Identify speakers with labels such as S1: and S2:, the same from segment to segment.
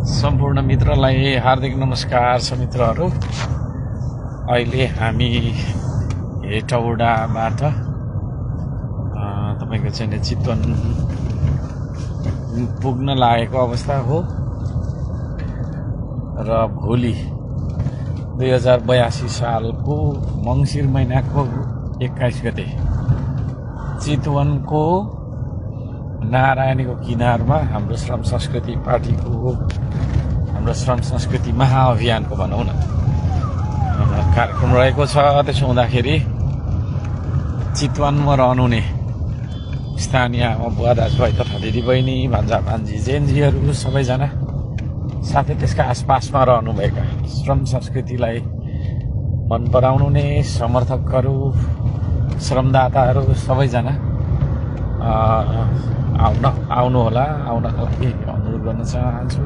S1: सम्पूर्ण मित्रलाई हार्दिक नमस्कार छ मित्रहरू। अहिले हामी हेटौडाबाट तपाईको चाहिँ चितवन पुग्न लागेको अवस्था हो र भोलि 2082 सालको मङ्सिर महिनाको 21 गते चितवनको नारायणीको किनारमा हाम्रो श्रम संस्कृति पार्टीको हाम्रो श्रम संस्कृति महाअभियानको भनौँ न कार्यक्रम रहेको छ। त्यसो हुँदाखेरि चितवनमा रहनुहुने स्थानीय बुवा दाजुभाइ तथा दिदीबहिनी भान्जा भान्जी जेनजीहरू सबैजना साथै त्यसका आसपासमा रहनुभएका श्रम संस्कृतिलाई मन पराउनुहुने समर्थकहरू श्रमदाताहरू सबैजना आउनु होला। आउनका लागि अनुरोध गर्न चाहन्छु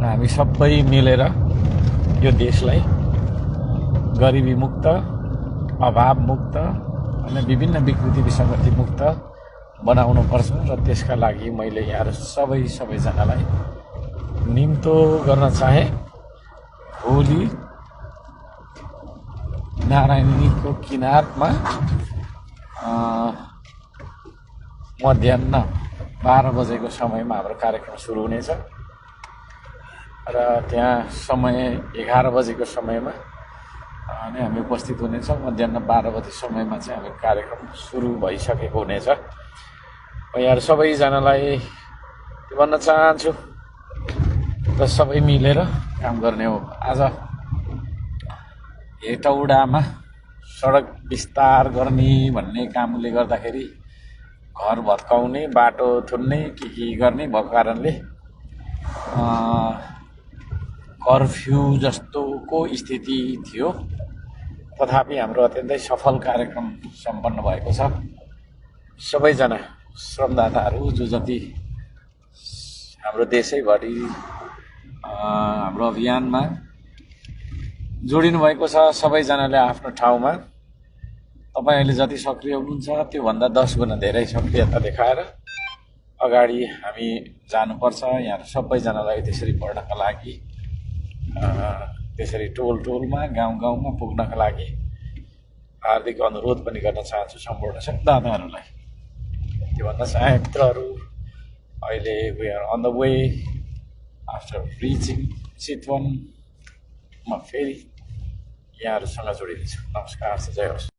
S1: र हामी सबै मिलेर यो देशलाई गरिबी मुक्त, अभाव मुक्त अनि विभिन्न विकृति विसङ्गति मुक्त बनाउनु पर्छ र त्यसका लागि मैले यहाँ सबैजनालाई निम्तो गर्न चाहे। भोलि नारायणीको किनारमा मध्याह 12 बजेको समयमा हाम्रो कार्यक्रम सुरु हुनेछ र त्यहाँ समय 11 बजेको समयमा नै हामी उपस्थित हुनेछौँ। मध्याह 12 बजे समयमा चाहिँ हामी कार्यक्रम सुरु भइसकेको हुनेछ। यहाँ सबैजनालाई भन्न चाहन्छु र सबै मिलेर काम गर्ने हो। आज हेटौडामा सडक विस्तार गर्ने भन्ने कामले गर्दाखेरि घर भत्काउने, बाटो थुन्ने के गर्ने भएको कारणले कर्फ्यू जस्तोको स्थिति थियो। तथापि हाम्रो अत्यन्तै सफल कार्यक्रम सम्पन्न भएको छ। सबैजना श्रमदाताहरू जो जति हाम्रो देशैभरि हाम्रो अभियानमा जोडिनु भएको छ, सबैजनाले आफ्नो ठाउँमा तपाईँ अहिले जति सक्रिय हुनुहुन्छ त्योभन्दा 10 गुणा धेरै सक्रियता देखाएर अगाडि हामी जानुपर्छ। यहाँ सबैजनालाई त्यसरी पढ्नका लागि त्यसरी टोलमा गाउँमा पुग्नका लागि हार्दिक अनुरोध पनि गर्न चाहन्छु सम्पूर्ण दाताहरूलाई। के भन्न चाहे मित्रहरू, अहिले we are on the way after reaching Chitwan. म फेरि यहाँहरूसँग जोडिनेछु। नमस्कार, जय होस्।